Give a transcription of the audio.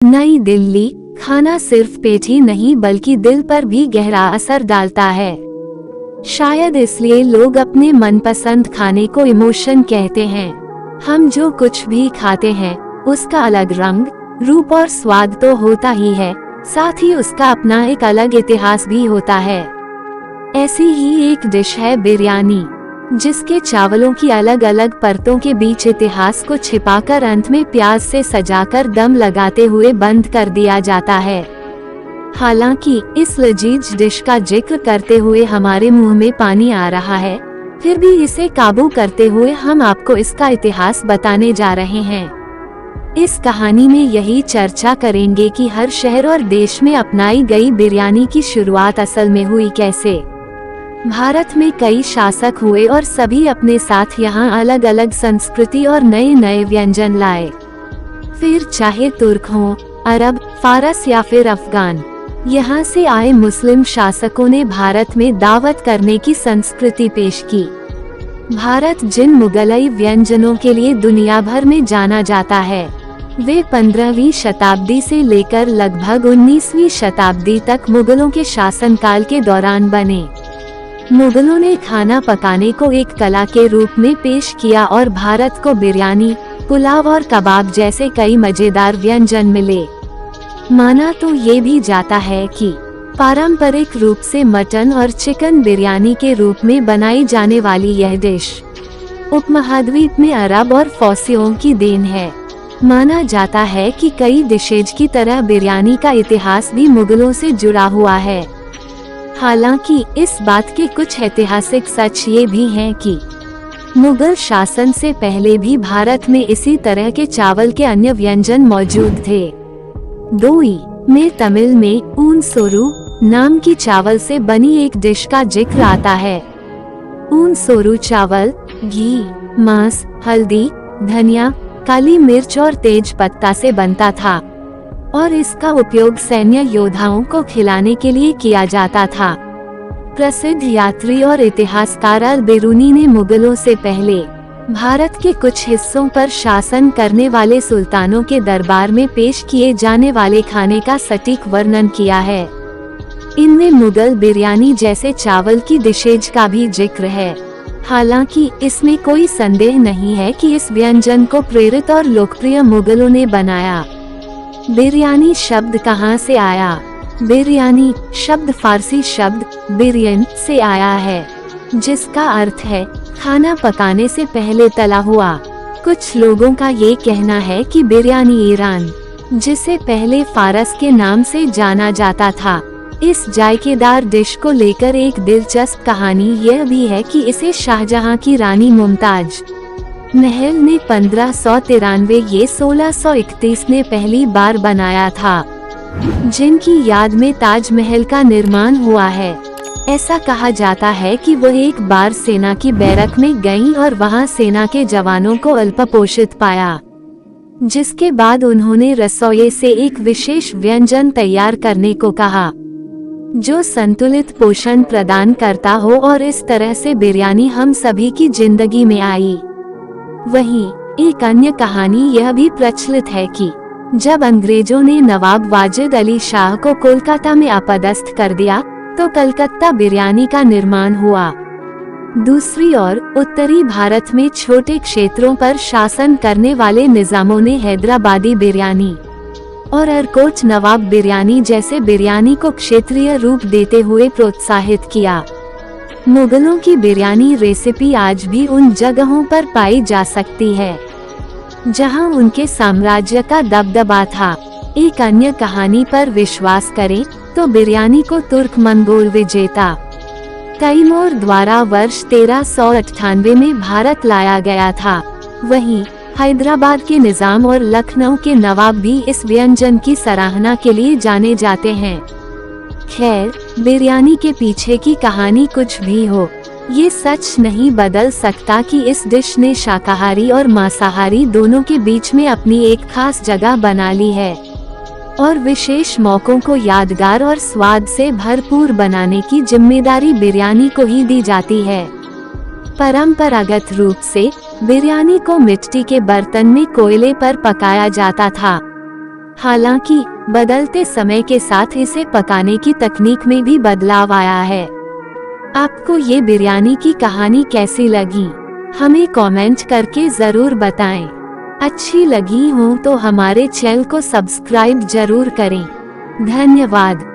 नई दिल्ली। खाना सिर्फ पेट ही नहीं बल्कि दिल पर भी गहरा असर डालता है। शायद इसलिए लोग अपने मनपसंद खाने को इमोशन कहते हैं। हम जो कुछ भी खाते हैं उसका अलग रंग, रूप और स्वाद तो होता ही है, साथ ही उसका अपना एक अलग इतिहास भी होता है। ऐसी ही एक डिश है बिरयानी, जिसके चावलों की अलग अलग परतों के बीच इतिहास को छिपाकर अंत में प्याज से सजाकर दम लगाते हुए बंद कर दिया जाता है। हालांकि इस लजीज डिश का जिक्र करते हुए हमारे मुंह में पानी आ रहा है, फिर भी इसे काबू करते हुए हम आपको इसका इतिहास बताने जा रहे हैं। इस कहानी में यही चर्चा करेंगे कि हर शहर और देश में अपनाई गई बिरयानी की शुरुआत असल में हुई कैसे। भारत में कई शासक हुए और सभी अपने साथ यहाँ अलग अलग संस्कृति और नए नए व्यंजन लाए। फिर चाहे तुर्क हों, अरब, फारस या फिर अफगान, यहाँ से आए मुस्लिम शासकों ने भारत में दावत करने की संस्कृति पेश की। भारत जिन मुगलई व्यंजनों के लिए दुनिया भर में जाना जाता है, वे 15वीं शताब्दी से लेकर लगभग 19वीं शताब्दी तक मुगलों के शासनकाल के दौरान बने। मुगलों ने खाना पकाने को एक कला के रूप में पेश किया और भारत को बिरयानी, पुलाव और कबाब जैसे कई मजेदार व्यंजन मिले। माना तो ये भी जाता है कि पारंपरिक रूप से मटन और चिकन बिरयानी के रूप में बनाई जाने वाली यह डिश उपमहाद्वीप में अरब और फौसियों की देन है। माना जाता है कि कई डिशेज की तरह बिरयानी का इतिहास भी मुगलों से जुड़ा हुआ है। हालांकि इस बात के कुछ ऐतिहासिक सच ये भी हैं कि मुगल शासन से पहले भी भारत में इसी तरह के चावल के अन्य व्यंजन मौजूद थे। 2 में तमिल में ऊन सोरू नाम की चावल से बनी एक डिश का जिक्र आता है। ऊन सोरू चावल घी, मांस, हल्दी, धनिया, काली मिर्च और तेज पत्ता से बनता था और इसका उपयोग सैन्य योद्धाओं को खिलाने के लिए किया जाता था। प्रसिद्ध यात्री और इतिहासकार अल बिरूनी ने मुगलों से पहले भारत के कुछ हिस्सों पर शासन करने वाले सुल्तानों के दरबार में पेश किए जाने वाले खाने का सटीक वर्णन किया है। इनमें मुगल बिरयानी जैसे चावल की डिशेज का भी जिक्र है। हालांकि इसमें कोई संदेह नहीं है कि इस व्यंजन को प्रेरित और लोकप्रिय मुगलों ने बनाया। बिरयानी शब्द कहाँ से आया? बिरयानी शब्द फारसी शब्द बिरयन से आया है, जिसका अर्थ है खाना पकाने से पहले तला हुआ। कुछ लोगों का ये कहना है कि बिरयानी ईरान, जिसे पहले फारस के नाम से जाना जाता था, इस जायकेदार डिश को लेकर एक दिलचस्प कहानी यह भी है कि इसे शाहजहां की रानी मुमताज महल ने 1593 ये 1631 ने पहली बार बनाया था, जिनकी याद में ताजमहल का निर्माण हुआ है। ऐसा कहा जाता है कि वह एक बार सेना की बैरक में गईं और वहां सेना के जवानों को अल्पपोषित पाया, जिसके बाद उन्होंने रसोइये से एक विशेष व्यंजन तैयार करने को कहा जो संतुलित पोषण प्रदान करता हो, और इस तरह से बिरयानी हम सभी की जिंदगी में आई। वहीं एक अन्य कहानी यह भी प्रचलित है कि जब अंग्रेजों ने नवाब वाजिद अली शाह को कोलकाता में अपदस्थ कर दिया तो कलकत्ता बिरयानी का निर्माण हुआ। दूसरी ओर उत्तरी भारत में छोटे क्षेत्रों पर शासन करने वाले निजामों ने हैदराबादी बिरयानी और अरकोट नवाब बिरयानी जैसे बिरयानी को क्षेत्रीय रूप देते हुए प्रोत्साहित किया। मुगलों की बिरयानी रेसिपी आज भी उन जगहों पर पाई जा सकती है जहां उनके साम्राज्य का दबदबा था। एक अन्य कहानी पर विश्वास करें तो बिरयानी को तुर्क मंगोल विजेता तैमूर द्वारा वर्ष 1398 में भारत लाया गया था। वहीं हैदराबाद के निजाम और लखनऊ के नवाब भी इस व्यंजन की सराहना के लिए जाने जाते हैं। खैर, बिरयानी के पीछे की कहानी कुछ भी हो, ये सच नहीं बदल सकता कि इस डिश ने शाकाहारी और मांसाहारी दोनों के बीच में अपनी एक खास जगह बना ली है और विशेष मौकों को यादगार और स्वाद से भरपूर बनाने की जिम्मेदारी बिरयानी को ही दी जाती है। परंपरागत रूप से बिरयानी को मिट्टी के बर्तन में कोयले पर पकाया जाता था। हालांकि बदलते समय के साथ इसे पकाने की तकनीक में भी बदलाव आया है। आपको ये बिरयानी की कहानी कैसी लगी, हमें कमेंट करके जरूर बताएं। अच्छी लगी हो तो हमारे चैनल को सब्सक्राइब जरूर करें। धन्यवाद।